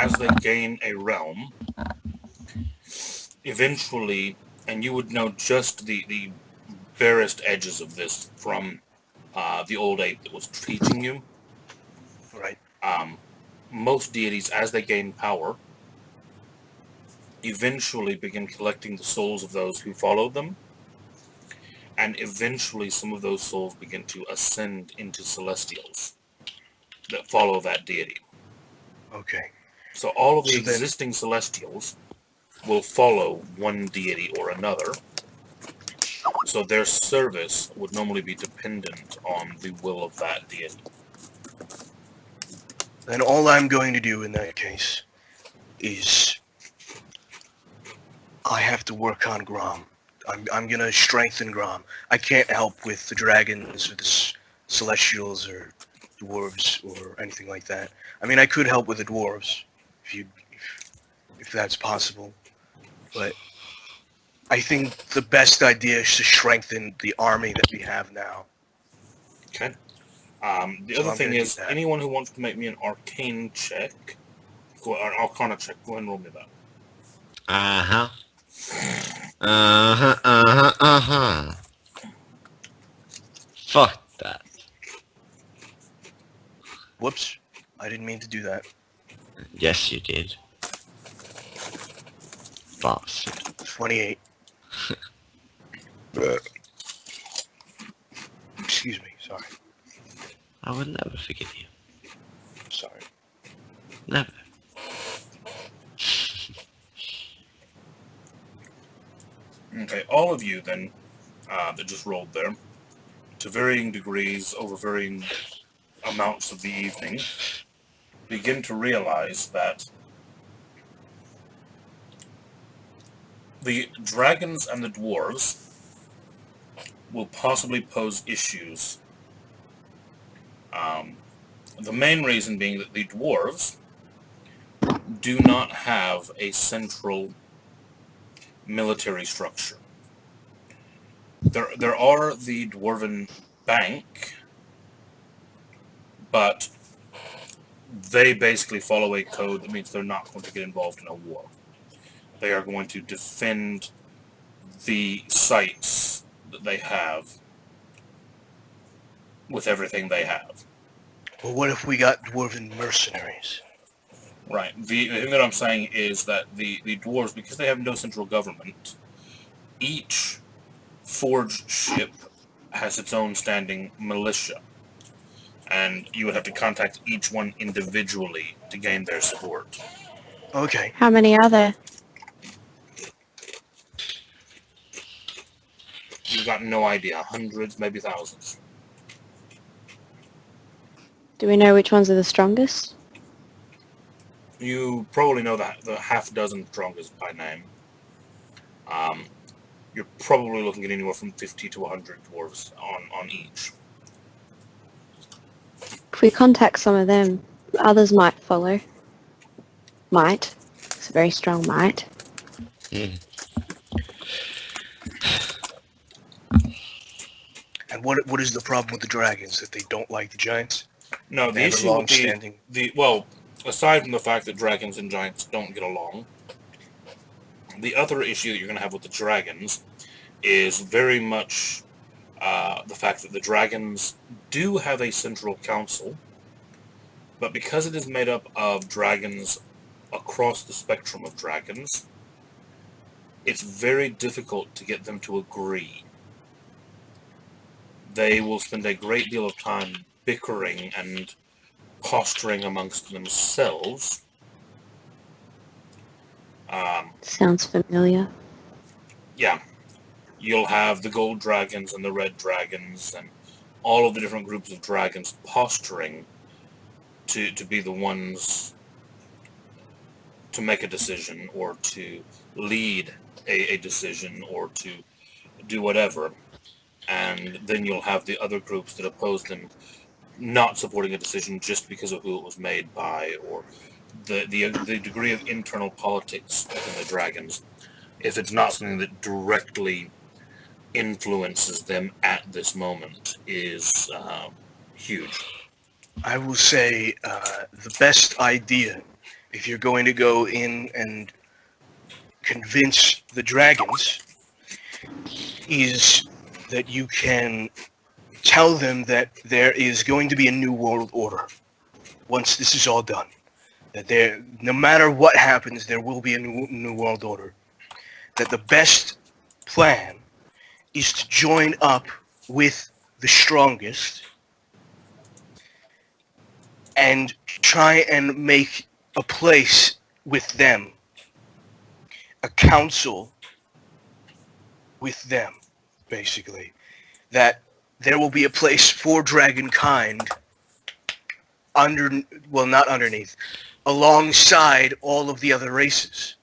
as they gain a realm, eventually, and you would know just the barest edges of this from the old ape that was teaching you. Right. Most deities, as they gain power, eventually begin collecting the souls of those who follow them, and eventually some of those souls begin to ascend into celestials that follow that deity. Okay. So all of the So then, existing celestials will follow one deity or another, so their service would normally be dependent on the will of that deity. all I'm going to do in that case is I have to work on Grom. I'm gonna strengthen Grom. I can't help with the dragons or the celestials or dwarves or anything like that. I mean, I could help with the dwarves if that's possible, but I think the best idea is to strengthen the army that we have now. Okay. The So other I'm thing gonna do is, that. anyone who wants to make me an arcane check, or an arcana check, go ahead and roll me that. Uh-huh. Uh-huh, uh-huh, uh-huh. Fuck that. Whoops. I didn't mean to do that. Yes, you did. Bastard. 28. Excuse me. Sorry. I would never forgive you. Sorry. Never. Okay, all of you then that just rolled there, to varying degrees over varying amounts of the evening, begin to realize that the dragons and the dwarves will possibly pose issues. The main reason being that the dwarves do not have a central military structure. There are the Dwarven Bank, but they basically follow a code that means they're not going to get involved in a war. They are going to defend the sites that they have with everything they have. Well, what if we got dwarven mercenaries? Right. The thing that I'm saying is that the dwarves, because they have no central government, each forged ship has its own standing militia, and you would have to contact each one individually to gain their support. Okay. How many are there? You've got no idea. Hundreds, maybe thousands. Do we know which ones are the strongest? You probably know the half dozen strongest by name. You're probably looking at anywhere from 50 to 100 dwarves on each. If we contact some of them, others might follow. Might. It's a very strong might. And what is the problem with the dragons? That they don't like the giants? No, They the have a issue with long-standing... well, aside from the fact that dragons and giants don't get along, the other issue that you're going to have with the dragons is very much the fact that the dragons do have a central council, but because it is made up of dragons across the spectrum of dragons, it's very difficult to get them to agree. They will spend a great deal of time bickering and posturing amongst themselves. Sounds familiar. Yeah. You'll have the gold dragons and the red dragons and all of the different groups of dragons posturing to be the ones to make a decision or to lead a decision or to do whatever. And then you'll have the other groups that oppose them not supporting a decision just because of who it was made by, or the degree of internal politics within the dragons, if it's not something that directly influences them at this moment, is huge. I will say the best idea if you're going to go in and convince the dragons, is that you can tell them that there is going to be a new world order once this is all done. That there, no matter what happens, there will be a new world order. That the best plan is to join up with the strongest and try and make a place with them, a council with them, basically. That there will be a place for dragonkind not underneath, alongside all of the other races.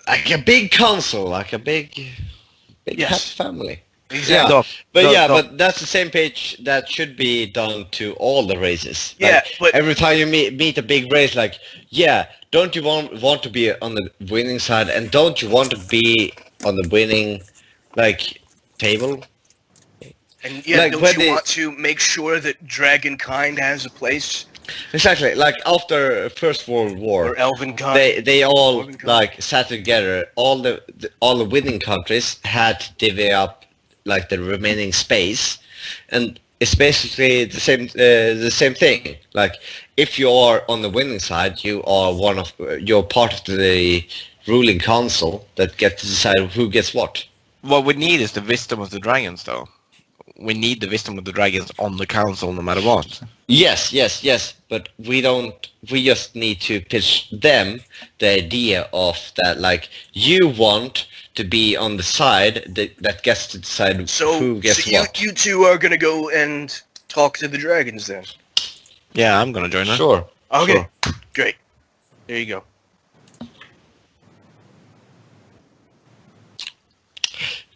Like a big council, like a big Yes. happy family. Exactly. Doc, But Doc, yeah, Doc. but that's the same page that should be done to all the races. Yeah, Like, but every time you meet a big race, like, yeah, don't you want to be on the winning side, and don't you want to be on the winning, like, table? and yeah, like, don't when you they- want to make sure that dragonkind has a place, Exactly. Like after First World War, or elvenkind? they all Elvenkind? like sat together. All the winning countries had to divvy up like the remaining space, and it's basically the same thing. Like if you are on the winning side, you're part of the ruling council that get to decide who gets what. What we need is the wisdom of the dragons, though. We need the wisdom of the dragons on the council, no matter what. Yes, but we just need to pitch them the idea of that, like, you want to be on the side that gets to decide So, who gets so what. you two are gonna go and talk to the dragons then. Yeah, I'm gonna join her. Sure. Okay, Sure. great. There you go.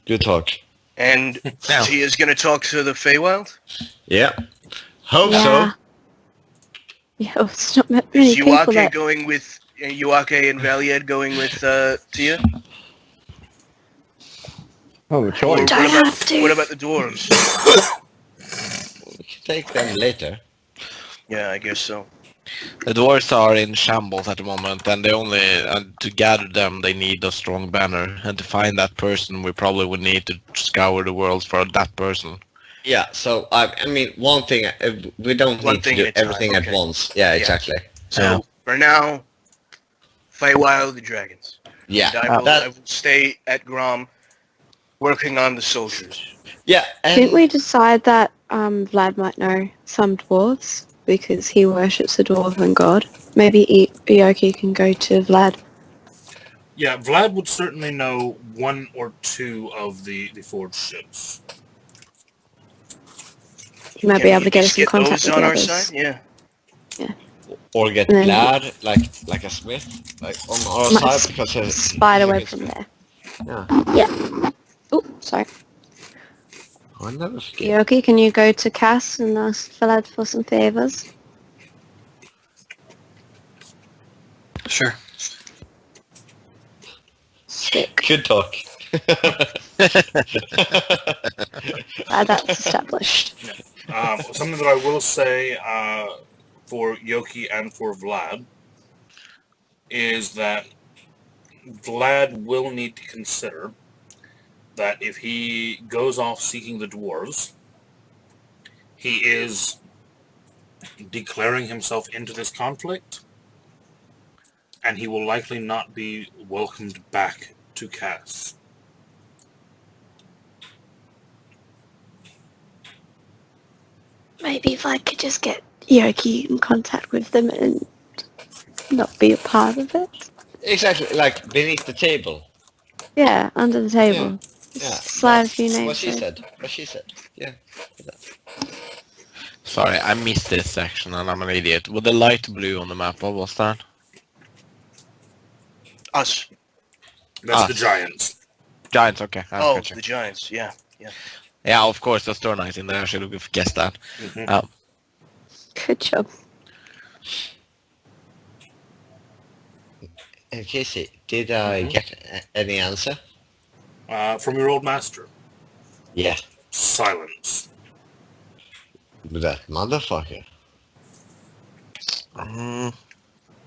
Good talk. And Yeah. Tia's gonna talk to the Feywild. Yeah. Hope Yeah. so. Yeah, it's not many Is people Yuake that... going with Yuake and Valiad going with Tia? Oh, Or choice. what Don't about, have to. what about the dwarves? We can take them later. Yeah, I guess so. The dwarves are in shambles at the moment, and to gather them, they need a strong banner. And to find that person, we probably would need to scour the world for that person. Yeah, so I mean, one thing, we don't One need to thing do at a time, everything at okay. once. Yeah, exactly. So Yeah. for now, Feywild the dragons. Yeah, And I will that, stay at Grom, working on the soldiers. yeah, and Didn't we decide that Vlad might know some dwarves because he worships a dwarven god? Maybe Ioki can go to Vlad. Yeah, Vlad would certainly know one or two of the forged ships. He might Can be we able to get us just in contact those with on the our others. side? Yeah. or get And then- Glad, like a smith, like on our Might side because Spider web from there. Yeah. Oh, sorry. I'll never forget. Ioki, can you go to Cass and ask Vlad for some favors? Sure. Sick. Good talk. That's established. Something that I will say for Yoki and for Vlad is that Vlad will need to consider that if he goes off seeking the dwarves, he is declaring himself into this conflict, and he will likely not be welcomed back to Cass. Maybe if I could just get Ioki in contact with them and not be a part of it. Exactly, like beneath the table. Yeah, under the table. Yeah. Slide a few names. What she in. said. What she said. Yeah. Sorry, I missed this section and I'm an idiot. With the light blue on the map, what was that? Us. That's the Giants. Giants, okay. I Oh, gotcha. the Giants. Yeah. Yeah, of course, there's Stornight in there. I should have guessed that. Mhm. Good job. Casey, did I get any answer? From your old master. Yeah. Silence. That motherfucker.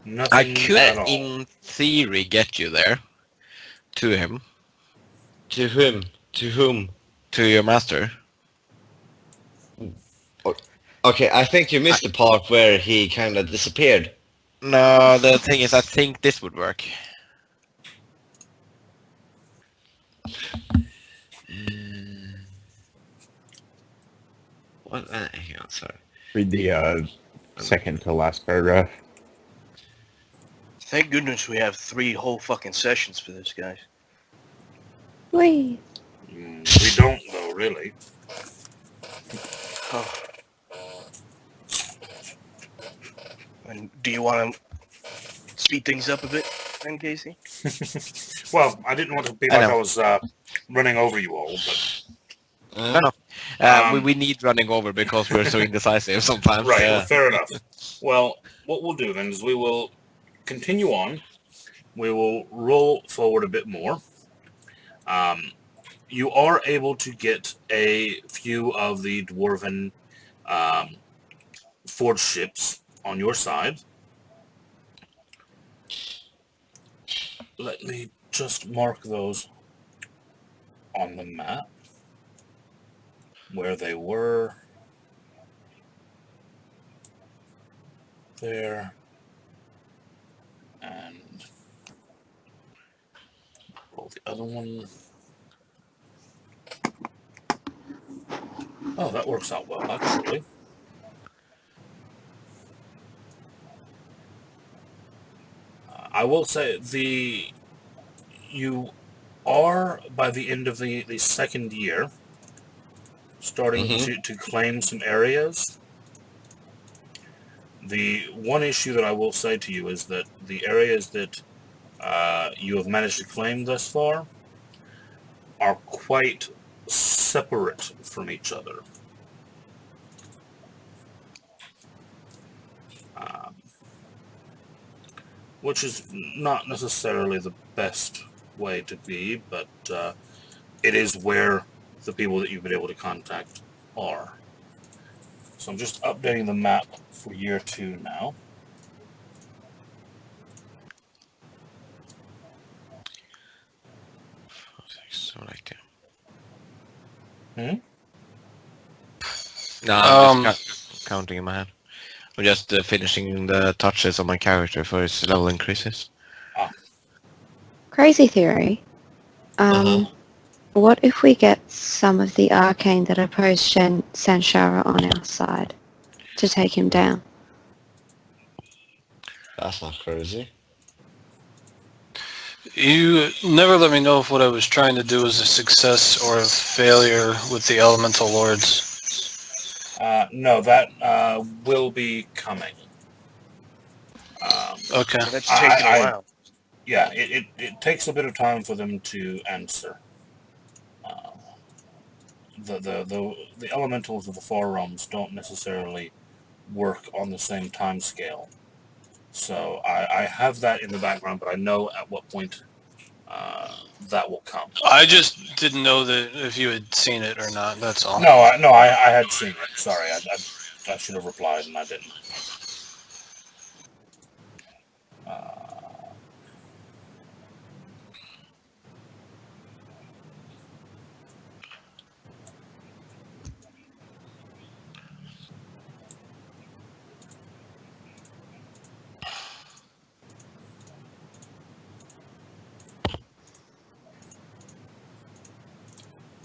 I Nothing could, at all. in theory, get you there. To him. To whom? To whom? To your master. Okay, I think you missed the part where he kind of disappeared. No, the thing is, I think this would work. What? Hang on, sorry. Read the second to last paragraph. Thank goodness we have 3 whole fucking sessions for this, guys. Whee! We don't, though, really. Oh. And do you want to speed things up a bit, then, Casey? Well, I didn't want to be I like know. I was running over you all, but No. We need running over because we're so indecisive sometimes. right, Yeah. well, fair enough. Well, what we'll do then is we will continue on. We will roll forward a bit more. You are able to get a few of the dwarven forge ships on your side. Let me just mark those on the map where they were. There. And pull the other one. Oh, that works out well, actually. I will say you are, by the end of the second year, starting to claim some areas. The one issue that I will say to you is that the areas that you have managed to claim thus far are quite separate from each other. Which is not necessarily the best way to be, but it is where the people that you've been able to contact are. So I'm just updating the map for year 2 now. So like, Hmm? no, I'm just counting in my head. I'm just finishing the touches on my character for his level increases. Crazy theory. What if we get some of the arcane that opposed Sanshara on our side to take him down? That's not crazy. You never let me know if what I was trying to do was a success or a failure with the Elemental Lords. No, that will be coming. Okay. That's taking a while. Yeah, it takes a bit of time for them to answer. The elementals of the Far Realms don't necessarily work on the same time scale. So I have that in the background, but I know at what point that will come. I just didn't know that if you had seen it or not, that's all. No, I had seen it. Sorry, I should have replied and I didn't.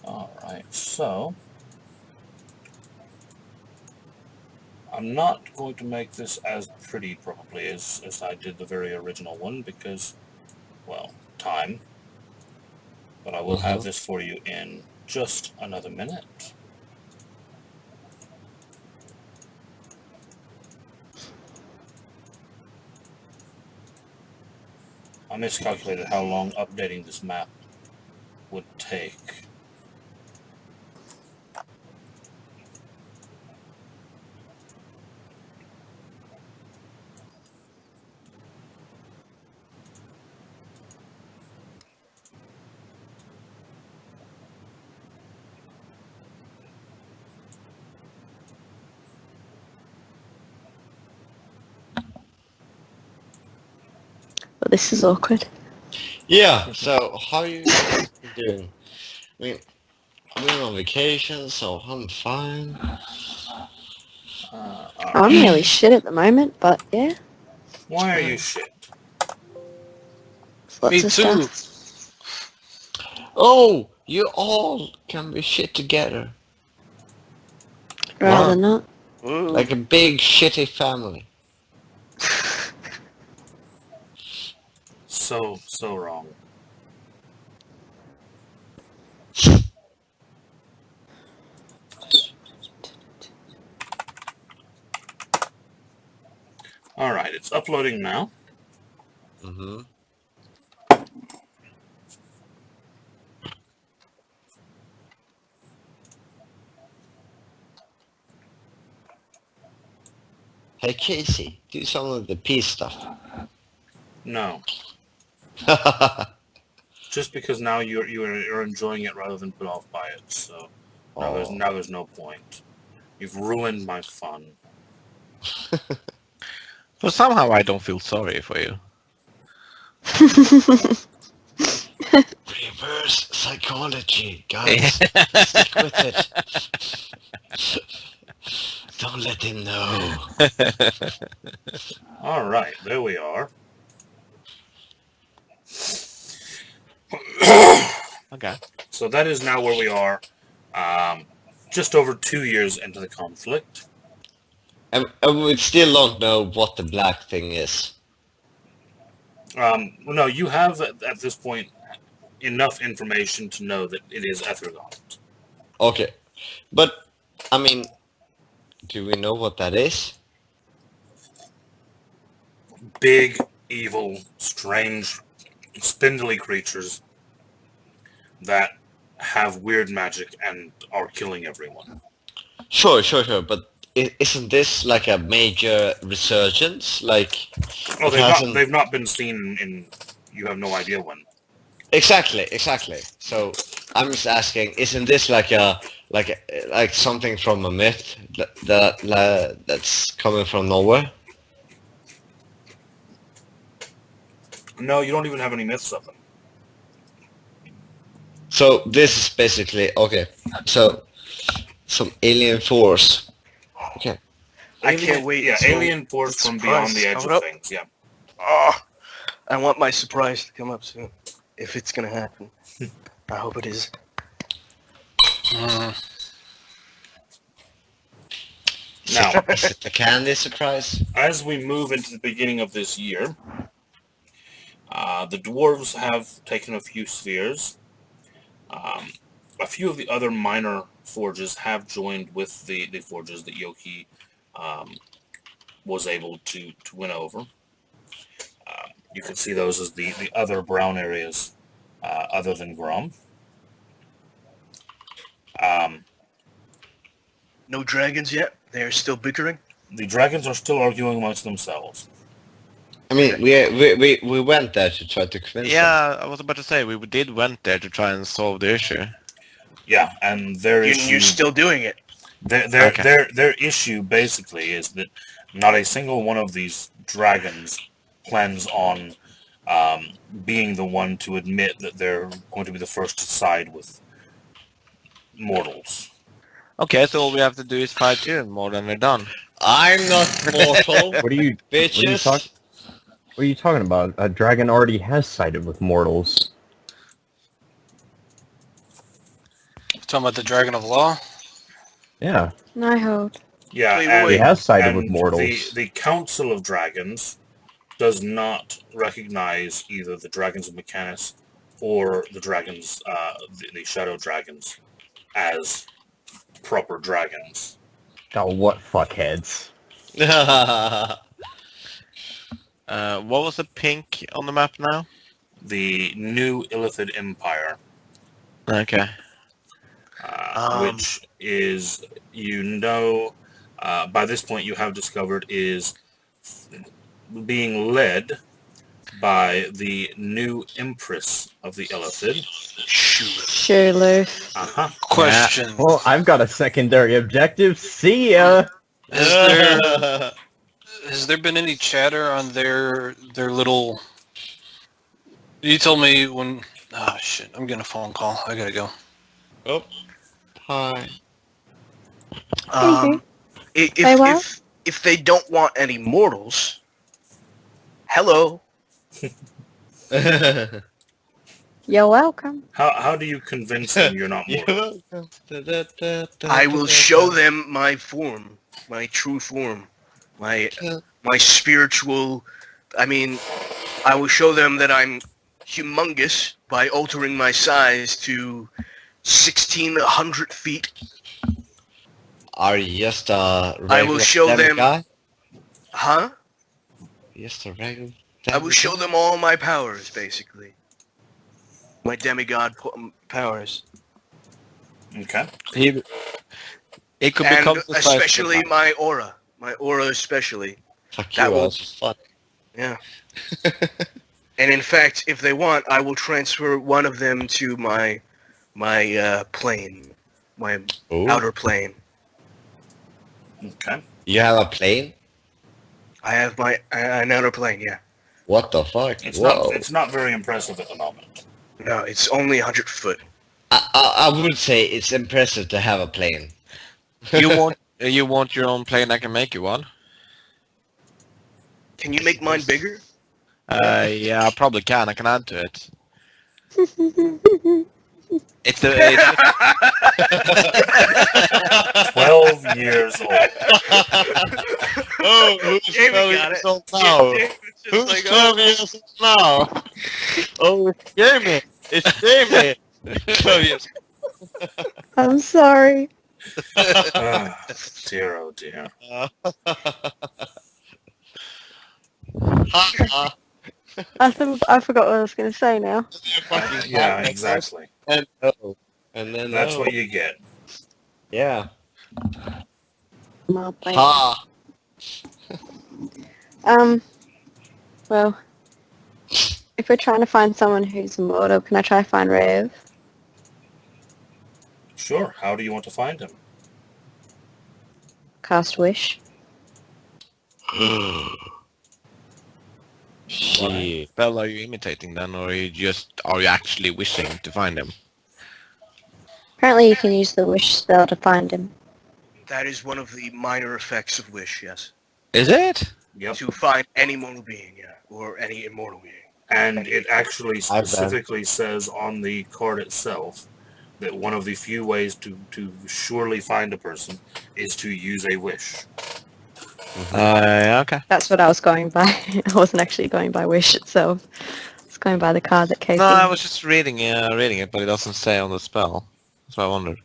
Alright, so I'm not going to make this as pretty probably as I did the very original one because, well, time. But I will have this for you in just another minute. I miscalculated how long updating this map would take. But this is awkward. Yeah, so how are you guys doing? I mean, I'm going on vacation, so I'm fine. I'm really shit at the moment, but yeah. Why are you shit? Lots Me of too. stuff. Oh, you all can be shit together. Rather not. Ooh. Like a big shitty family. So wrong. Alright, it's uploading now. Mm-hmm. Hey Casey, do some of the peace stuff. No. Just because now you're enjoying it rather than put off by it, so now there's no point. You've ruined my fun. But somehow I don't feel sorry for you. Reverse psychology, guys. Stick with it. Don't let him know. Alright, there we are. Okay. So that is now where we are, just over 2 years into the conflict. And we still don't know what the black thing is. No, you have at this point enough information to know that it is Ethergaunt. Okay. But, I mean, do we know what that is? Big, evil, strange, spindly creatures that have weird magic and are killing everyone. Sure, but isn't this like a major resurgence? Like, Oh, it hasn't... they've not been seen in you have no idea when. Exactly. So, I'm just asking, isn't this like something from a myth that's coming from nowhere? No, you don't even have any myths of them. So this is basically okay. So some alien force. Okay. I can't wait. Yeah, until alien force the from beyond the surprise edge comes of up. things. Yeah. Oh, I want my surprise to come up soon. If it's gonna happen. I hope it is. Now, Is it the candy surprise? as we move into the beginning of this year, the dwarves have taken a few spheres. A few of the other minor forges have joined with the forges that Yoki was able to win over. You can see those as the other brown areas other than Grom. No dragons yet? They're still bickering? The dragons are still arguing amongst themselves. I mean, we went there to try to convince them. Yeah, I was about to say, we did went there to try and solve the issue. Yeah, and their issue... You're still doing it. Their issue basically is that not a single one of these dragons plans on being the one to admit that they're going to be the first to side with mortals. Okay, so all we have to do is fight you more than we're done. I'm not mortal. What are you Bitches. What are you talking about? A dragon already has sided with mortals. Talking about the Dragon of Law? Yeah, No hold. Yeah, Wait, and, he has sided and with mortals. The Council of Dragons does not recognize either the Dragons of Mechanus or the dragons, the Shadow Dragons, as proper dragons. Oh, what fuckheads. What was the pink on the map now? The new Illithid Empire, Okay. which is, by this point you have discovered is being led by the new Empress of the Illithid. Shulu. Uh-huh. Question. Well, I've got a secondary objective. See ya! Has there been any chatter on their little You told me when... Ah, shit. I'm getting a phone call. I gotta go. Oh. Hi. Um, Say what? if they don't want any mortals, hello. You're welcome. How do you convince them you're not You're mortal? welcome. I will show them my form, my true form, my spiritual. I mean, I will show them that I'm humongous by altering my size to 1,600 feet. Are you just a regular I will show them- guy? Huh? Just a regular I will show them all my powers, basically. My demigod powers. Okay. It could And become the size of especially a- my aura. My aura especially. Fuck that you, will- also fun. Yeah. And in fact, if they want, I will transfer one of them to my plane. My Ooh. outer plane. Okay. You have a plane? I have my an outer plane, yeah. What the fuck? It's Whoa. not. It's not very impressive at the moment. No, it's only 100 foot. I would say it's impressive to have a plane. You want your own plane? I can make you one. Can you make mine bigger? Yeah, I probably can. I can add to it. It's the 12 years old. oh, who's Jamie 12 got years it. old now? It's just Who's like, 12 years old now? Oh, it's Jamie. It's Jamie. 12 years. I'm sorry. Ah, dear, oh dear. I forgot what I was going to say now. Yeah, exactly. And oh. And then That's oh. what you get. Yeah. My plane. Ha! Well, if we're trying to find someone who's immortal, can I try to find Rev? Sure. How do you want to find him? Cast Wish. Shit. Spell are you imitating then, or are you actually wishing to find him? Apparently you can use the Wish spell to find him. that is one of the minor effects of Wish, yes. Is it? Yep. To find any mortal being, yeah. Or any immortal being. And it actually I've done. specifically says on the card itself that one of the few ways to surely find a person is to use a wish. Okay. That's what I was going by. I wasn't actually going by Wish itself. I was going by the card that came No, in. I was just reading it, but it doesn't say on the spell. That's why I wondered.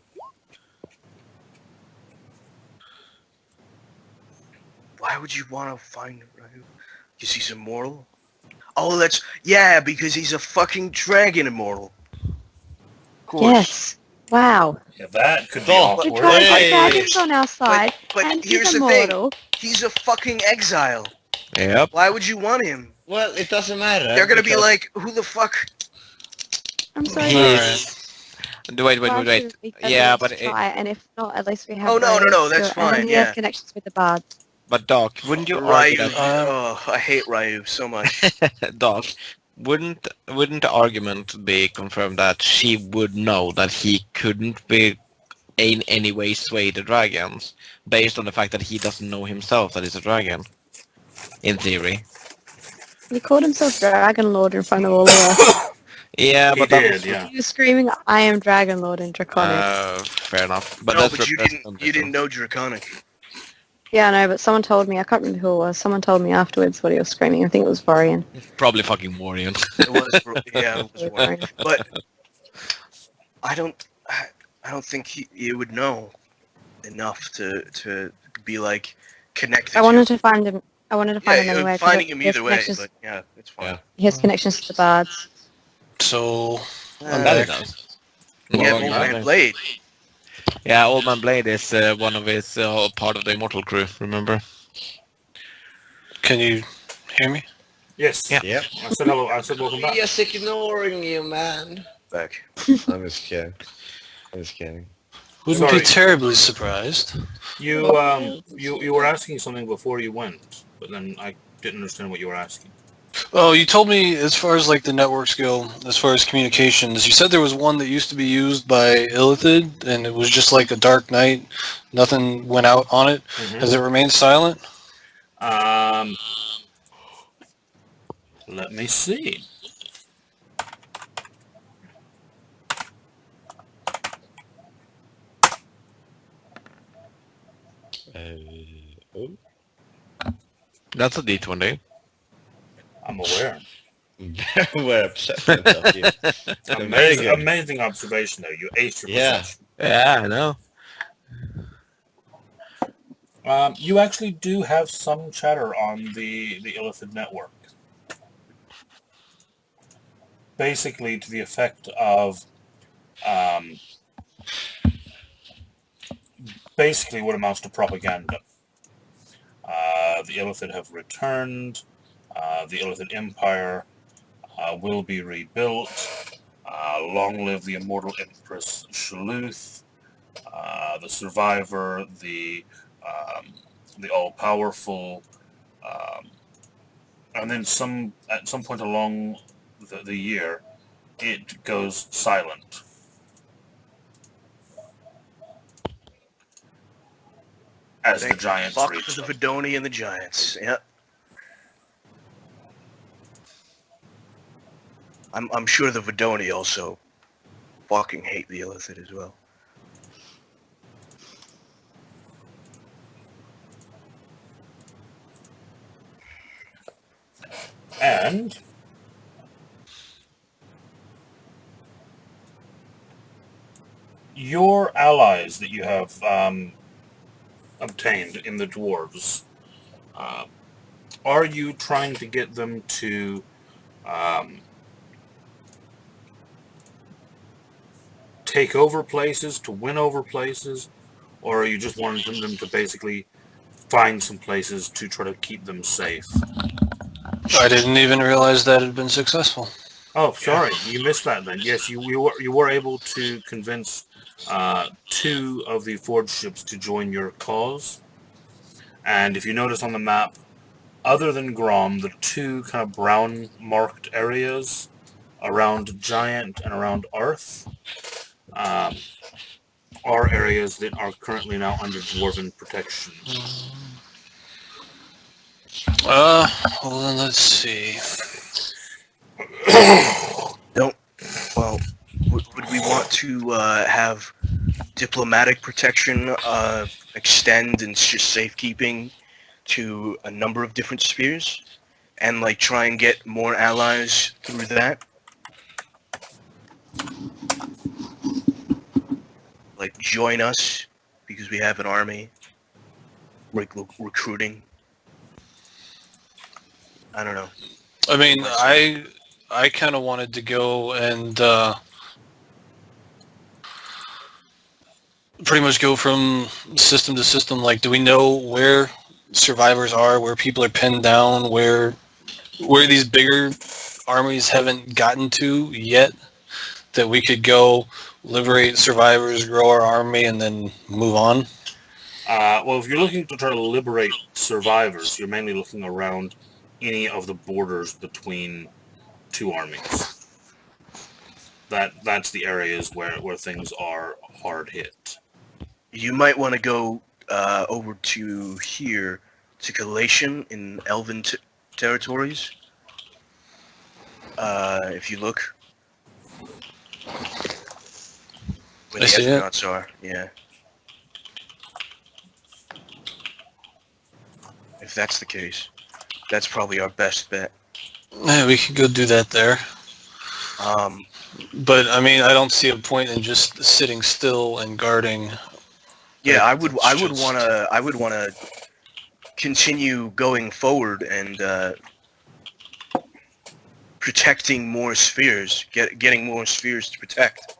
Why would you want to find him, right? Because he's immortal? Oh, that's... Yeah, because he's a fucking dragon immortal. Of course. Yes. Wow. Yeah, that could be Oh, We're awkward. trying to Hey. get dragons on our side, But and here's he's the thing. immortal. He's a fucking exile. Yep. Why would you want him? Well, it doesn't matter. They're gonna be because- like, who the fuck? I'm sorry. He's... Wait. Well, we can Yeah, at but least it, try, and if not, at least we have. Oh, no, Ryu that's still, and fine, he yeah. has connections with the bards. but Doc, wouldn't you argue Ryu. that, Oh, I hate Ryu so much. Doc, wouldn't the argument be confirmed that she would know that he couldn't be in any way sway the dragons based on the fact that he doesn't know himself that he's a dragon? In theory. He called himself Dragon Lord in front of all of us. Yeah, He but that did, was, yeah. He was screaming, "I am Dragon Lord" in Draconic. fair enough. But No, that's but you didn't know Draconic. Yeah, I know, but someone told me. I can't remember who it was. Someone told me afterwards what he was screaming. I think it was Vorian. Probably fucking Warrior. It was, yeah, it was one. Vorian. But I don't think he would know enough to be like connected. I wanted to find him. I wanted to find him anyway. 'cause finding him he has either way, connections- but yeah, it's fine. Yeah. He has connections to the bards. So, That it does. Yeah, Well, Old yeah, Man Blade. Yeah, Old Man Blade is one of his part of the Immortal crew. Remember? can you hear me? Yes. Yeah. Yep. I said hello. I said welcome back. Just ignoring you, man. Back. I'm just kidding. I'm just kidding. Wouldn't Sorry. be terribly surprised. You were asking something before you went, but then I didn't understand what you were asking. Oh, you told me as far as like the networks go, as far as communications, you said there was one that used to be used by Illithid, and it was just like a dark night. Nothing went out on it. Mhm. Has it remained silent? Let me see. Oh. That's a D20. I'm aware. Very upset of you. Very Amazing, good. amazing observation there. You aced your Yeah. perception. Yeah, I know. You actually do have some chatter on the Illithid network. Basically to the effect of basically what amounts to propaganda. The Illithid have returned. The Illithid Empire will be rebuilt. Long live the immortal Empress Shaluth, the Survivor, the all-powerful, and then at some point along the year, it goes silent. As the giants Fuck reach for the them. Vidoni and the Giants. Yep. I'm sure the Vidoni also fucking hate the Illithid as well. And your allies that you have obtained in the dwarves, are you trying to get them to take over places, to win over places, or are you just wanting them to basically find some places to try to keep them safe? I didn't even realize that had been successful. Oh, sorry, you missed that then. Yes, you were able to convince 2 of the forged ships to join your cause. And if you notice on the map, other than Grom, the 2 kind of brown marked areas around Giant and around Arth are areas that are currently now under Dwarven protection. Well then let's see. Would we want to have diplomatic protection extend and just safekeeping to a number of different spheres? And like try and get more allies through that? Like join us because we have an army. Like recruiting. I don't know. I mean, I kind of wanted to go and pretty much go from system to system. Like, do we know where survivors are, where people are pinned down, where these bigger armies haven't gotten to yet, that we could go liberate survivors, grow our army, and then move on? Well, if you're looking to try to liberate survivors, you're mainly looking around any of the borders between 2 armies. That's the areas where things are hard hit. You might want to go over to here, to Galatian in Elven territories. If you look. Where I the see it. astronauts are, yeah. If that's the case, that's probably our best bet. Yeah, we could go do that there. Um, But I mean, I don't see a point in just sitting still and guarding. yeah, I It's would just- want to continue going forward and protecting more spheres, getting more spheres to protect.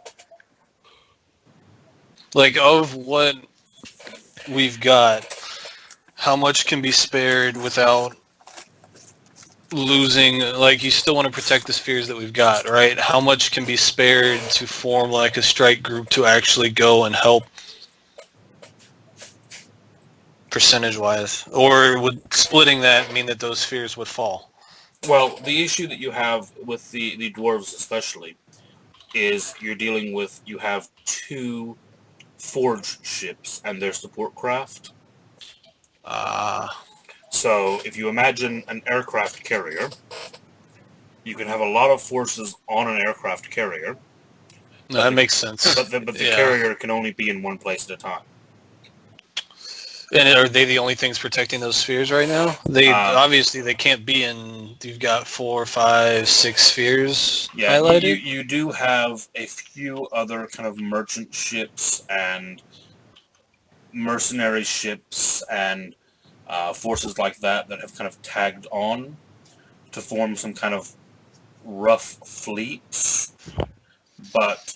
Like, of what we've got, how much can be spared without losing? Like, you still want to protect the spheres that we've got, right? How much can be spared to form like a strike group to actually go and help, percentage-wise? Or would splitting that mean that those spheres would fall? Well, the issue that you have with the dwarves especially is you have 2 forge ships and their support craft. So if you imagine an aircraft carrier, you can have a lot of forces on an aircraft carrier, No, that makes sense. but the carrier can only be in one place at a time. And are they the only things protecting those spheres right now? They obviously they can't be in. You've got 4, 5, 6 spheres highlighted. You do have a few other kind of merchant ships and mercenary ships and forces like that have kind of tagged on to form some kind of rough fleets, but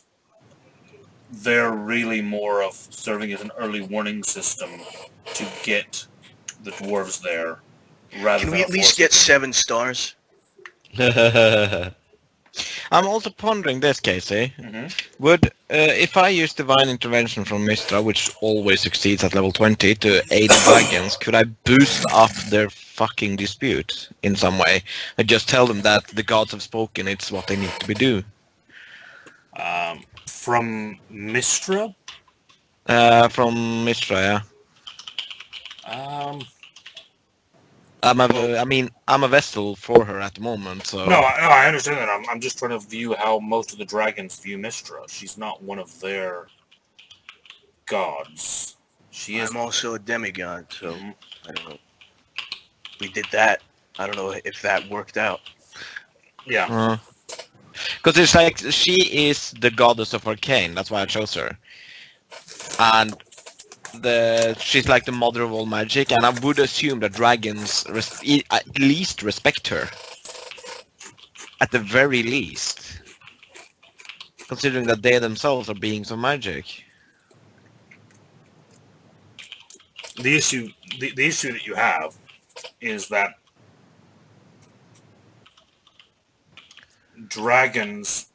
they're really more of serving as an early warning system to get the dwarves there, rather Can than we at least get 7 stars? I'm also pondering this, Casey. Mm-hmm. Would, if I use Divine Intervention from Mystra, which always succeeds at level 20, to aid the dragons, could I boost up their fucking dispute in some way? And just tell them that the gods have spoken, it's what they need to be do. From Mystra? From Mystra, yeah. I'm a vessel for her at the moment, so... No, I understand that. I'm just trying to view how most of the dragons view Mystra. She's not one of their gods. She is... I'm also a demigod, so I don't know. We did that. I don't know if that worked out. Yeah. Because it's like, she is the goddess of Arcane, that's why I chose her. And she's like the mother of all magic, and I would assume that dragons at least respect her. At the very least. Considering that they themselves are beings of magic. The issue that you have is that dragons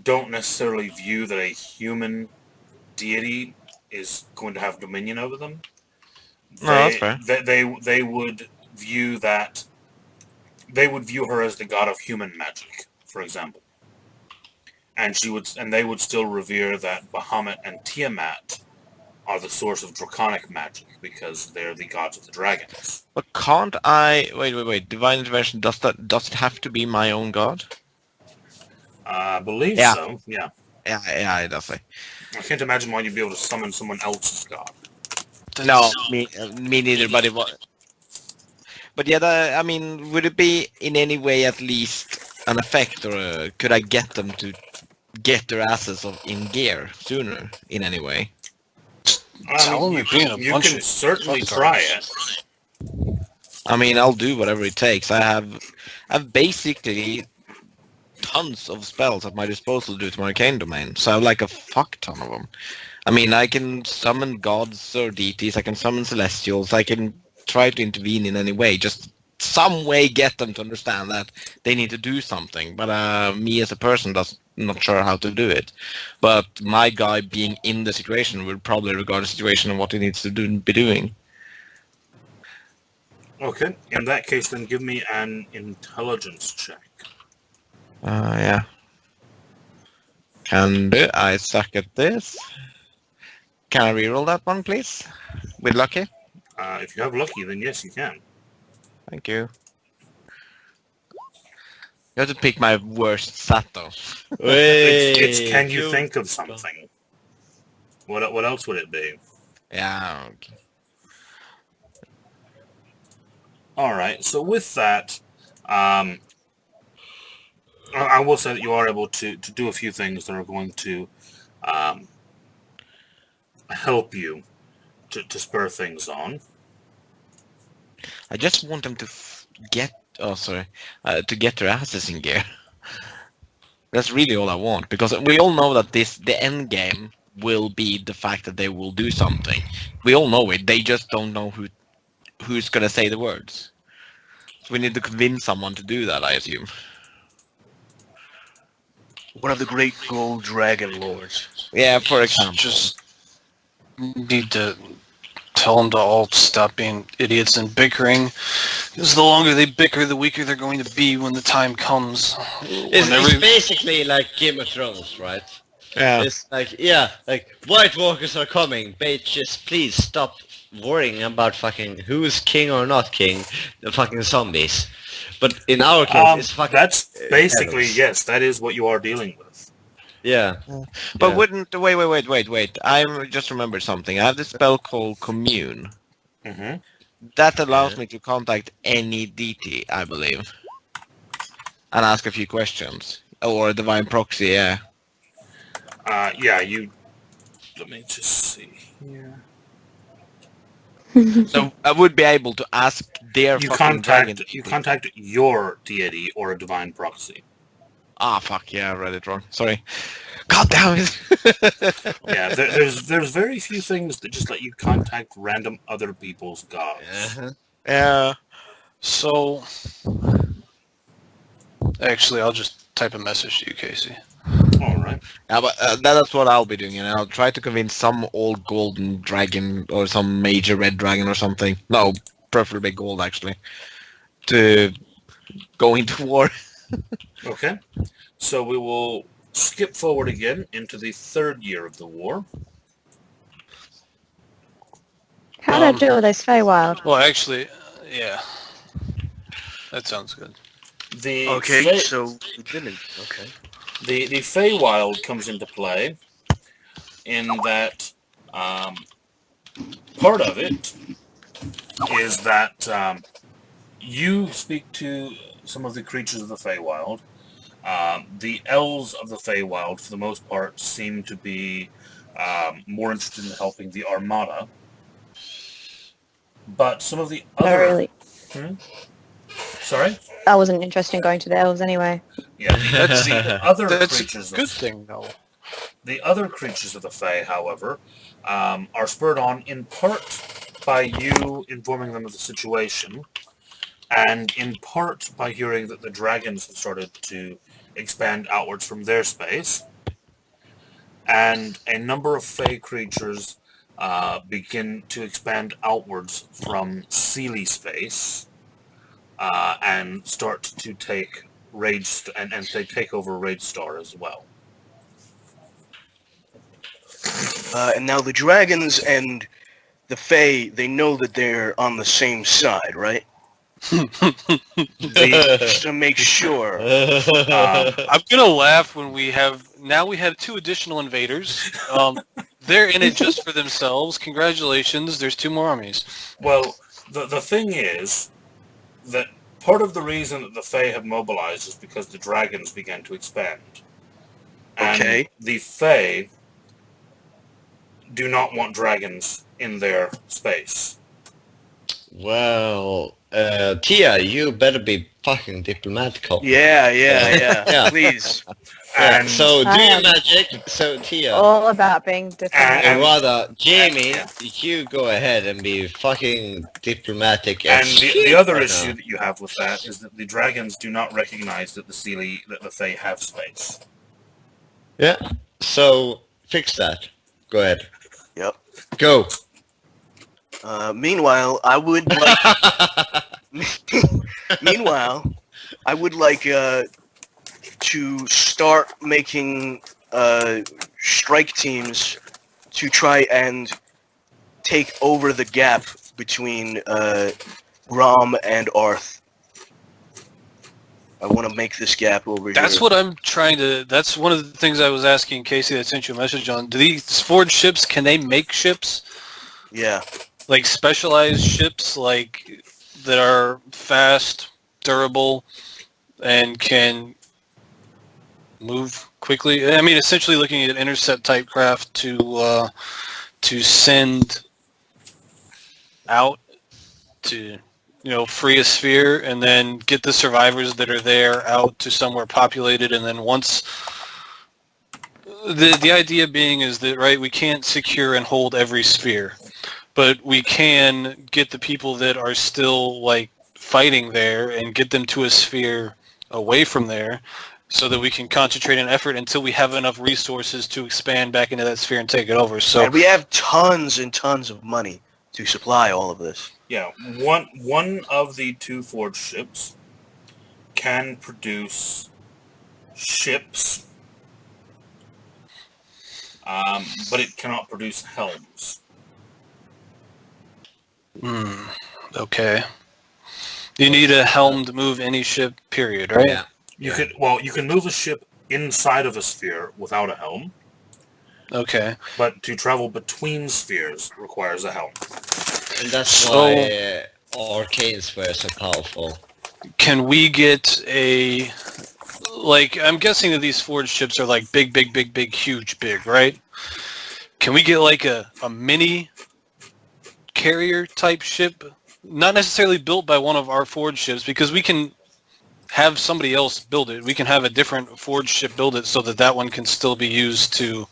don't necessarily view that a human deity is going to have dominion over them. No, that's fair. They would view that. They would view her as the god of human magic, for example, and they would still revere that Bahamut and Tiamat are the source of draconic magic because they're the gods of the dragons. But can't I... Wait. Divine Intervention, does it have to be my own god? I believe Yeah. so, yeah. Yeah, it does. I can't imagine why you'd be able to summon someone else's god. No, me neither, but it was... But yeah, would it be in any way at least an effect, or could I get them to get their asses in gear sooner in any way? Tell them you can certainly try it. I'll do whatever it takes. I've basically tons of spells at my disposal due to my arcane domain, so I have like a fuck ton of them. I can summon gods or deities, I can summon celestials, I can try to intervene in any way, just some way get them to understand that they need to do something, but me as a person not sure how to do it. But my guy being in the situation would probably regard the situation and what he needs to be doing. Okay, in that case then give me an intelligence check. Yeah. Can do. I suck at this. Can I reroll that one, please? With lucky? If you have lucky, then yes, you can. Thank you. You have to pick my worst stat, though. It's can you think of something? What else would it be? Yeah, okay. Alright, so with that, I will say that you are able to do a few things that are going to help you to spur things on. I just want them to get their asses in gear. That's really all I want, because we all know that the end game will be the fact that they will do something. We all know it. They just don't know who's gonna say the words. So we need to convince someone to do that, I assume. One of the great gold dragon lords. Yeah, for example. Just need to tell them to all stop being idiots and bickering. Because the longer they bicker, the weaker they're going to be when the time comes. It's basically like Game of Thrones, right? Yeah. It's like, yeah, like, White Walkers are coming, bitches, please stop worrying about fucking who's king or not king, the fucking zombies. But in our case, it's fucking... That's basically, heavens. yes, that is what you are dealing with. Yeah. But Yeah. wouldn't... Wait. I just remembered something. I have this spell called Commune. Mm-hmm. That allows me to contact any deity, I believe. And ask a few questions. Or a divine proxy, yeah. Yeah, you... Let me just see here. So I would be able to ask their You fucking dragon. contact your deity or a divine proxy. Ah, fuck, yeah, I read it wrong. Sorry. God damn it! Yeah, there's very few things that just let you contact random other people's gods. Uh-huh. Yeah. So, actually, I'll just type a message to you, Casey. All right. Yeah, but that's what I'll be doing, and I'll try to convince some old golden dragon or some major red dragon or something. No, preferably gold, actually, to go into war. Okay. So we will skip forward again into the 3rd year of the war. How did I do with those Feywild? Well, actually, yeah. That sounds good. The Okay, so we didn't. Okay. The Feywild comes into play in that part of it is that you speak to some of the creatures of the Feywild. The elves of the Feywild, for the most part, seem to be more interested in helping the Armada. But some of the Not other... really. Sorry? I wasn't interested in going to the elves anyway. Yeah, That's the other That's creatures a good thing, though. The other creatures of the Fae, however, are spurred on in part by you informing them of the situation, and in part by hearing that the dragons have started to expand outwards from their space, and a number of Fae creatures begin to expand outwards from Seelie space, and start to take and they take over Rage Star as well. And now the dragons and the Fae, they know that they're on the same side, right? Just to make sure. I'm gonna laugh when we have 2 additional invaders. They're in it just for themselves. Congratulations, there's 2 more armies. Well, the thing is that part of the reason that the Fae have mobilized is because the dragons began to expand. And Okay. the Fae do not want dragons in their space. Well, Tia, you better be fucking diplomatical. Yeah, Yeah. please. And So, do I your am- magic. So, Tia. All about being different. And rather, Jamie, yeah. you go ahead and be fucking diplomatic and as the shit other right issue now. that you have with that is that the dragons do not recognize that the Fae have space. Yeah. So, fix that. Go ahead. Yep. Go. Meanwhile, I would like to start making strike teams to try and take over the gap between Grom and Arth. I want to make this gap over here. That's what I'm trying to... That's one of the things I was asking Casey that sent you a message on. Do these forged ships, can they make ships? Yeah. Like specialized ships, like that are fast, durable, and can move quickly? I mean, essentially looking at intercept type craft to send out to, free a sphere and then get the survivors that are there out to somewhere populated, and then once the idea being is that, right, we can't secure and hold every sphere, but we can get the people that are still like fighting there and get them to a sphere away from there so that we can concentrate an effort until we have enough resources to expand back into that sphere and take it over. So And we have tons and tons of money. to supply all of this. Yeah, one of the 2 forged ships can produce ships, but it cannot produce helms. Okay. You need a helm to move any ship, period, right? Yeah. You can move a ship inside of a sphere without a helm, Okay. but to travel between spheres requires a helm. And that's So- why arcanes were so powerful. Can we get a... Like, I'm guessing that these forged ships are like big, huge, big, right? Can we get like a mini carrier type ship? Not necessarily built by one of our forged ships, because we can have somebody else build it. We can have a different forged ship build it so that that one can still be used to,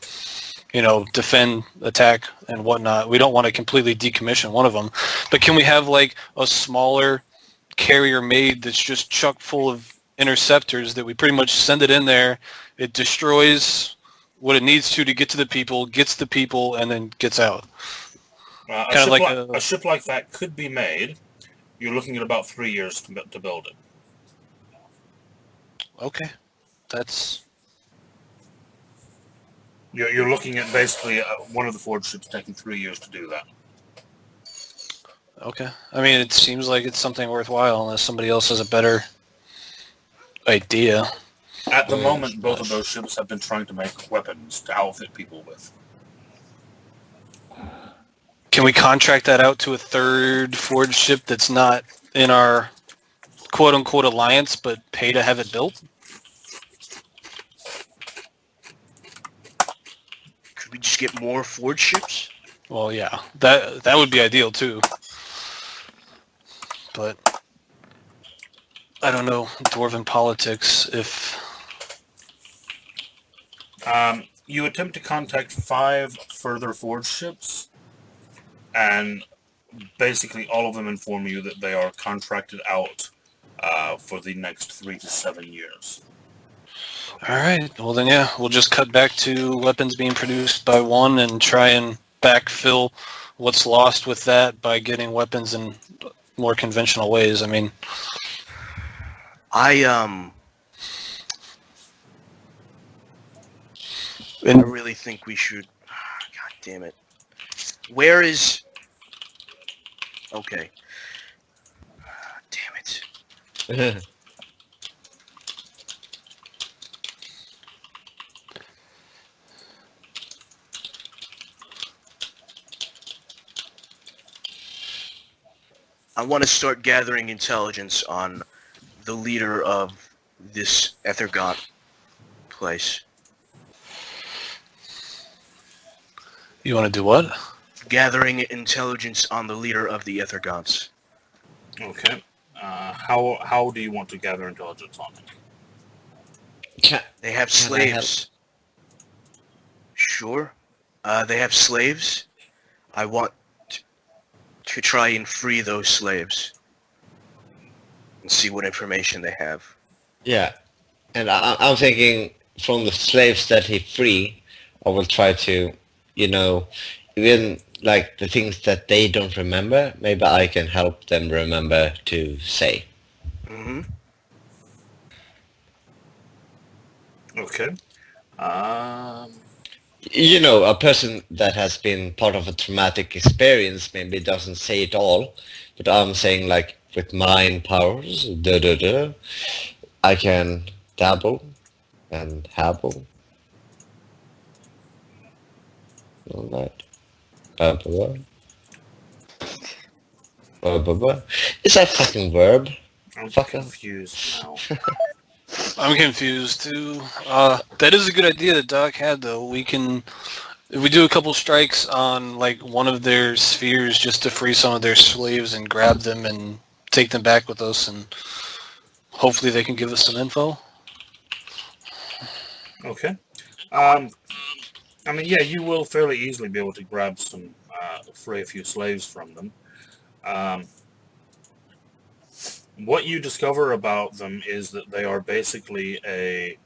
defend, attack, and whatnot. We don't want to completely decommission one of them. But can we have like a smaller carrier made that's just chock full of interceptors that we pretty much send it in there, it destroys what it needs to get to the people, gets the people, and then gets out? A ship like that could be made. You're looking at about 3 years to build it. Okay. That's... You're looking at basically one of the forged ships taking 3 years to do that. Okay. I mean, it seems like it's something worthwhile unless somebody else has a better idea. At the moment, both of those ships have been trying to make weapons to outfit people with. Can we contract that out to a third forged ship that's not in our quote-unquote alliance, but pay to have it built? Could we just get more forged ships? Well, yeah. That would be ideal, too. But I don't know, dwarven politics, if... You attempt to contact 5 further forged ships, and basically all of them inform you that they are contracted out for the next 3 to 7 years. Alright, well then yeah, we'll just cut back to weapons being produced by one and try and backfill what's lost with that by getting weapons in more conventional ways. I mean... I really think we should... God damn it. Where is... Okay. Damn it. I want to start gathering intelligence on the leader of this Ethergont place. You want to do what? Gathering intelligence on the leader of the Ethergonts. Okay. How do you want to gather intelligence on it? They have Can I help? slaves. Sure. They have slaves. I want to try and free those slaves. And see what information they have. Yeah, and I'm thinking from the slaves that he free, I will try to, even like the things that they don't remember, maybe I can help them remember to say. Mm-hmm. Okay. A person that has been part of a traumatic experience maybe doesn't say it all, but I'm saying like with mind powers, I can dabble and habble. All that. Is that fucking verb? I'm Fuck off. confused now. I'm confused too. That is a good idea that Doc had, though. If we do a couple strikes on like one of their spheres just to free some of their slaves and grab them and take them back with us, and hopefully they can give us some info. Okay. Yeah, you will fairly easily be able to grab some, free a few slaves from them. What you discover about them is that they are basically a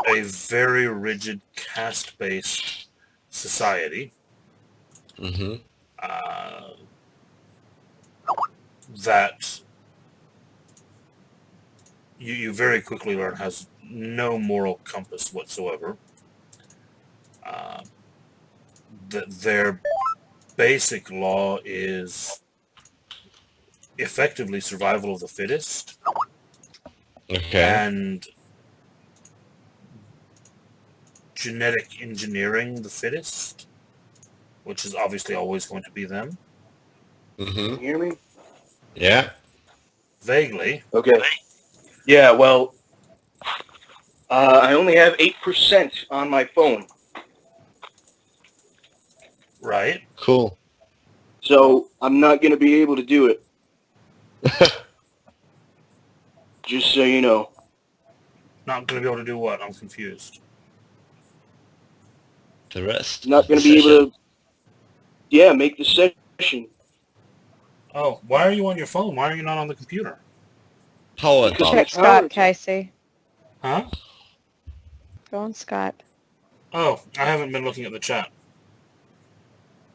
very rigid caste-based society Mm-hmm. that you very quickly learn has no moral compass whatsoever. That their basic law is effectively survival of the fittest Okay. and genetic engineering the fittest, which is obviously always going to be them. Mm-hmm. You hear me? Yeah. Vaguely. Okay. Yeah, well, I only have 8% on my phone, Right. Cool. so I'm not going to be able to do it. Just so you know. Not going to be able to do what? I'm confused. The rest. Not of going the to be able session. to, yeah, make the session. Oh, why are you on your phone? Why are you not on the computer? Power Because dump. Check Skype, Casey. Huh? Go on Skype. Oh, I haven't been looking at the chat.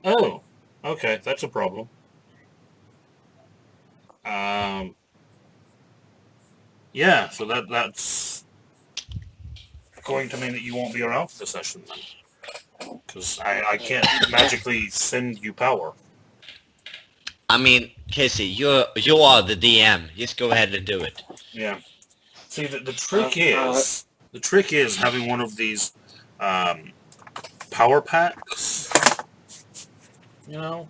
Oh, okay, that's a problem. Yeah, so that's going to mean that you won't be around for the session then. Because I can't magically send you power. I mean, Casey, you are the DM. Just go ahead and do it. Yeah. See, the trick is having one of these power packs. You know,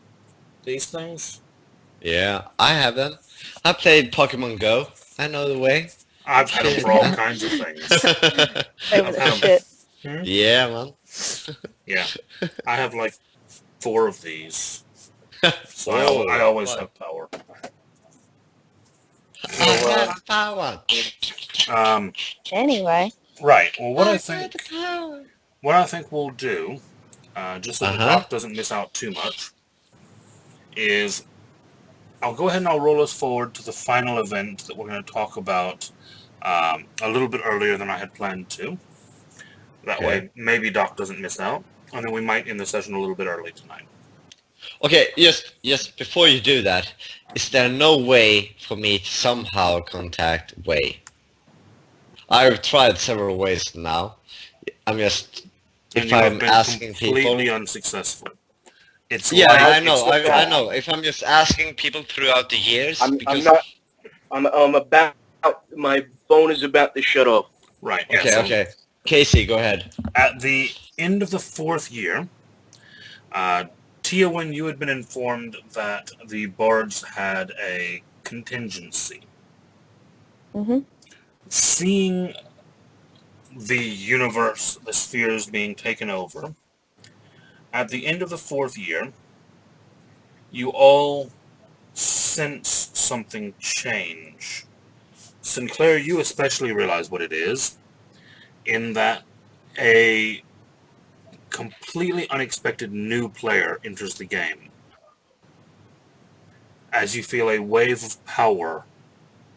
these things. Yeah, I have them. I played Pokemon Go. I know the way. I've had them for all kinds of things. They were I've the had shit. Hmm? Yeah, man. Yeah, I have like 4 of these, so Oh, I always what? have power. I have power. Anyway. Right. Well, what I got think the power. we'll do, just so the Uh-huh. doc doesn't miss out too much, is I'll go ahead and I'll roll us forward to the final event that we're going to talk about a little bit earlier than I had planned to. That way, maybe Doc doesn't miss out, and then we might end the session a little bit early tonight. Okay, just before you do that, is there no way for me to somehow contact Wei? I've tried several ways now. I'm just And if you have I'm been asking completely people. unsuccessful. It's Yeah, like, I know, it's I know. If I'm just asking people throughout the years, I'm because not. I'm about. My phone is about to shut off. Right. Yeah, okay, so okay. Casey, go ahead. At the end of the 4th year, Tia, when you had been informed that the bards had a contingency, Mm-hmm. seeing the universe, the spheres being taken over, at the end of the 4th year, you all sense something change. Sinclair, you especially realize what it is, in that a completely unexpected new player enters the game. As you feel a wave of power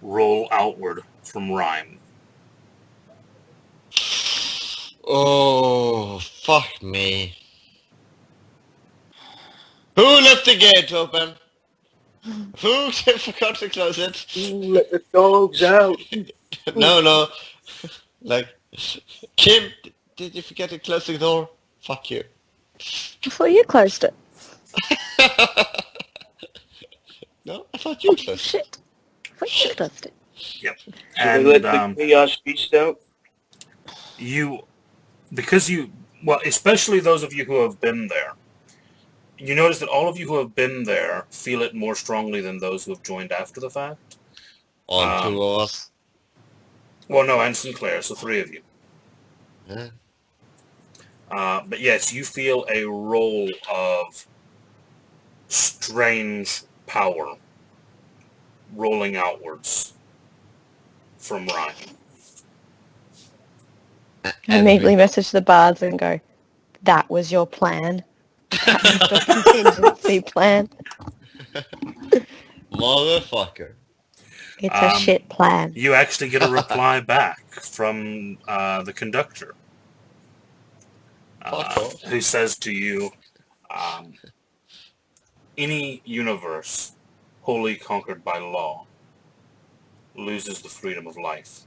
roll outward from Rhyme. Oh, fuck me. Who left the gate open? Who forgot to close it? Let the dogs out. No. Like, Kim, did you forget to close the door? Fuck you. I thought you closed it. No, I thought you closed it. Shit. I thought you closed it. Yep. Should And we let the chaos beast out? especially those of you who have been there, you notice that all of you who have been there feel it more strongly than those who have joined after the fact. On 2 of us. Well, no, and Sinclair, so 3 of you. Yeah. But yes, you feel a roll of strange power rolling outwards from Ryan. I immediately message the bards and go, that was your plan? That was your contingency plan? Motherfucker. It's a shit plan. You actually get a reply back from the conductor. Fuck off. who says to you, any universe wholly conquered by law loses the freedom of life.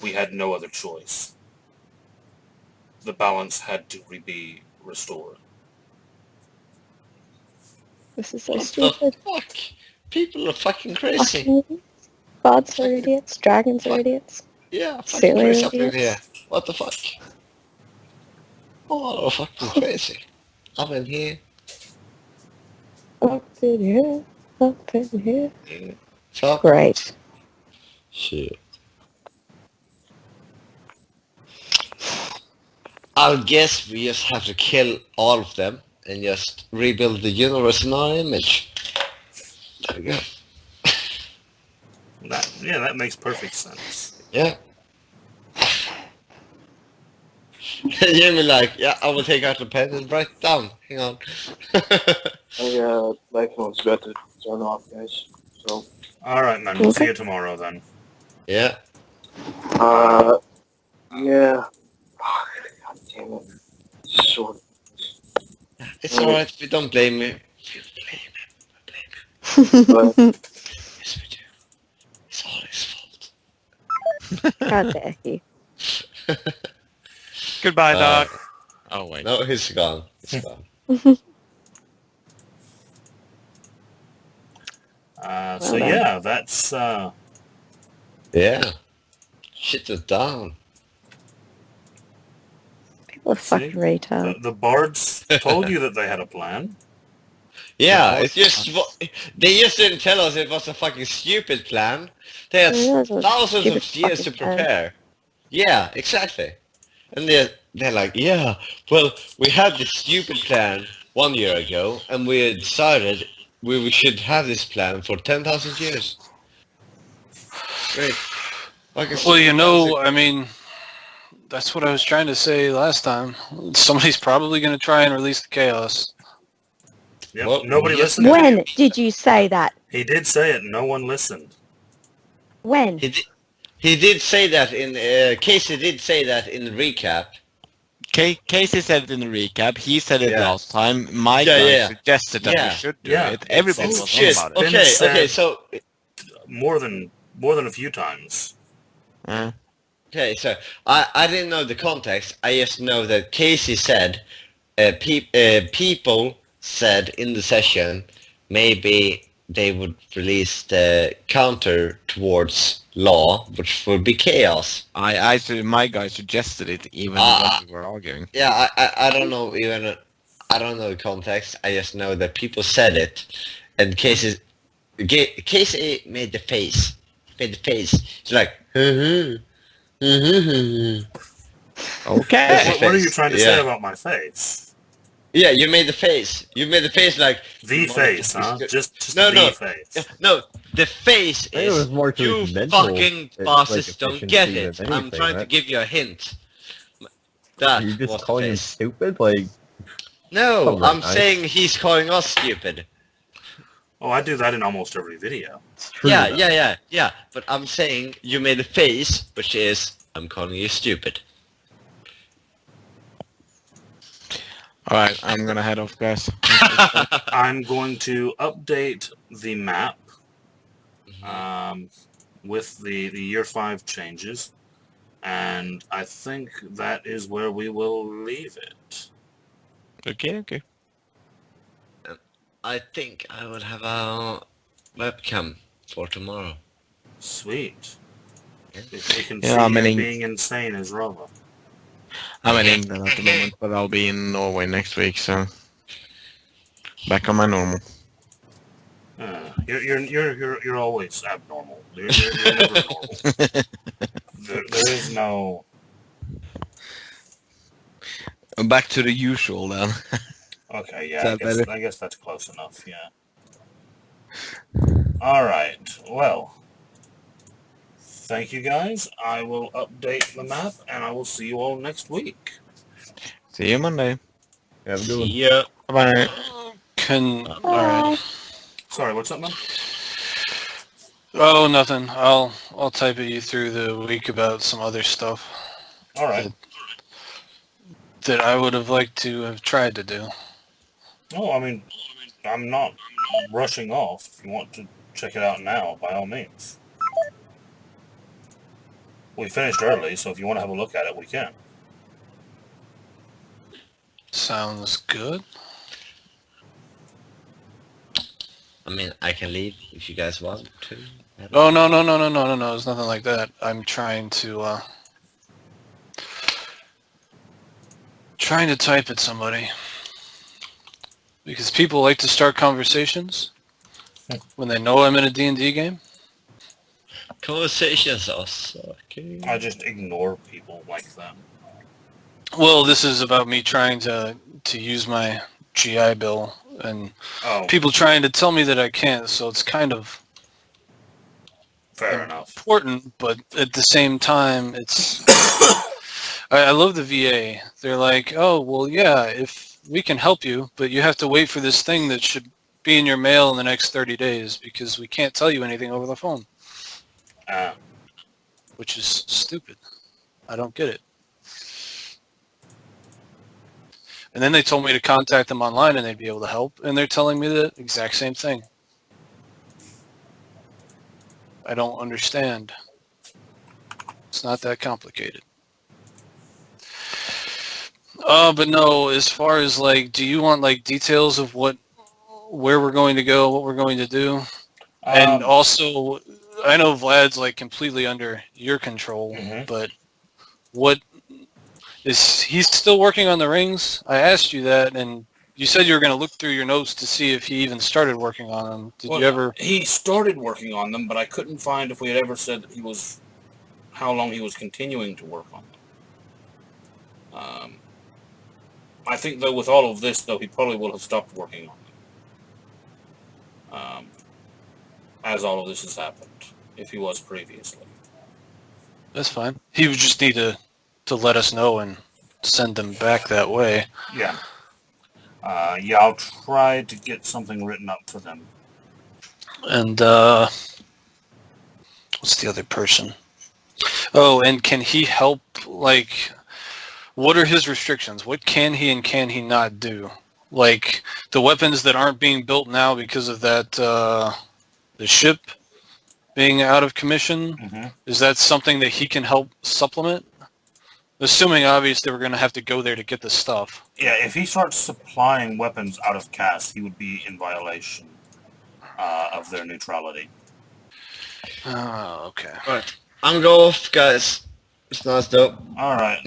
We had no other choice. The balance had to be restored. This is so What the stupid. fuck? People are fucking crazy. Fucking idiots. Bards are idiots. Dragons are idiots. Yeah, fucking Silly crazy up in idiots. here. What the fuck? Oh, fucking crazy. Up in here. Up in here. Up in here. Fuck. Great. Shit. I guess we just have to kill all of them and just rebuild the universe in our image. There we go. That makes perfect sense. Yeah. Jimmy like, yeah, I will take out the pen and write it down. Hang on. My phone's about to turn off, guys. So, All right, man. We'll see Okay. you tomorrow then. Yeah. yeah. God damn it. Sort of. It's alright, we don't blame you. We blame But Yes, we do. It's all his fault. How dare you. Goodbye, Uh, Doc. Oh wait. No, he's gone. He's gone. So then. yeah, that's Yeah. Shit is down. People are fucking retards. the bards told you that they had a plan. Yeah, Yeah. it's just they just didn't tell us it was a fucking stupid plan. They had Yeah, it was a thousands stupid of years to fucking plan. prepare. Yeah, exactly. And they're like, yeah, well, we had this stupid plan 1 year ago, and we decided we should have this plan for 10,000 years. Great. Fucking Well, you stupid know, logic. I mean, that's what I was trying to say last time. Somebody's probably going to try and release the chaos. Yep. Well, Nobody yes. listened. When did you say that? He did say it. No one listened. When? He did say that in Casey did say that in the recap. Casey said it in the recap. He said it Yeah. last time. My Yeah, guy yeah. suggested that Yeah. we should do Yeah. it. Everybody It's was Shit. on about it. Been Okay, said- okay, so More than a few times. okay, so I didn't know the context. I just know that Casey said people said in the session maybe they would release the counter towards law, which would be chaos. My guy suggested it even Ah. when we were arguing. Yeah, I don't know even. I don't know the context. I just know that people said it, and Casey made the face. It's like, Okay. What are you trying to say Yeah. about my face? yeah, you made the face. You made the face like The face, huh? Just No, the no. face. no. The face I think it was is more to you his mental, fucking like, bosses don't efficiency get than it. I'm anything, trying to right? give you a hint. That Are you was just the calling him face. stupid? Like, No, Come on, I'm guys. saying he's calling us stupid. Oh, I do that in almost every video. it's true. Yeah, though. yeah. But I'm saying you made a face, which is I'm calling you stupid. Alright, I'm gonna head off, guys. I'm going to update the map with the year 5 changes, and I think that is where we will leave it. Okay. I think I will have a webcam for tomorrow. Sweet. Yeah. If we can Yeah, see I'm you in- being insane as Rava. I'm in England at the moment, but I'll be in Norway next week, so back on my normal. You're always abnormal. You're never normal. There is no. Back to the usual then. Okay, Is yeah, that better? I guess that's close enough. Yeah. All right. Well, thank you guys. I will update the map, and I will see you all next week. See you Monday. Have a good one. Yeah. Bye. Alright. Sorry, what's up, man? Oh, nothing. I'll type at you through the week about some other stuff. All right. that I would have liked to have tried to do. No, I mean, I'm not rushing off. If you want to check it out now, by all means. We finished early, so if you want to have a look at it, we can. Sounds good. I mean, I can leave if you guys want to. Oh, no. It's nothing like that. I'm trying to type at somebody. Because people like to start conversations when they know I'm in a D&D game. Conversations are sucky. I just ignore people like that. Well, this is about me trying to use my GI Bill and Oh, people trying to tell me that I can't, so it's kind of fair enough. important, but at the same time, it's... I love the VA. They're like, oh, well, yeah, if we can help you, but you have to wait for this thing that should be in your mail in the next 30 days because we can't tell you anything over the phone, which is stupid. I don't get it. And then they told me to contact them online and they'd be able to help, and they're telling me the exact same thing. I don't understand. It's not that complicated. But no, as far as like, do you want like details of where we're going to go, what we're going to do? And also, I know Vlad's like completely under your control, but what is he's still working on the rings? I asked you that, and you said you were going to look through your notes to see if he even started working on them. Did you ever? He started working on them, but I couldn't find if we had ever said that how long he was continuing to work on them. I think, though, with all of this, though, he probably will have stopped working on them. As all of this has happened, if he was previously. That's fine. He would just need to let us know and send them back that way. Yeah. Yeah, I'll try to get something written up for them. And, what's the other person? Oh, and can he help, like, what are his restrictions? What can he and can he not do? Like, the weapons that aren't being built now because of that, the ship being out of commission, is that something that he can help supplement? Assuming, obviously, we're going to have to go there to get the stuff. Yeah, if he starts supplying weapons out of cast, he would be in violation of their neutrality. Oh, okay. Alright, I'm going off, guys. It's nice though. Alright,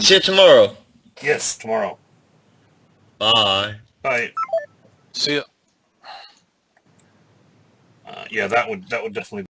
See you tomorrow. Yes, tomorrow. Bye. Bye. See ya. Yeah, that would definitely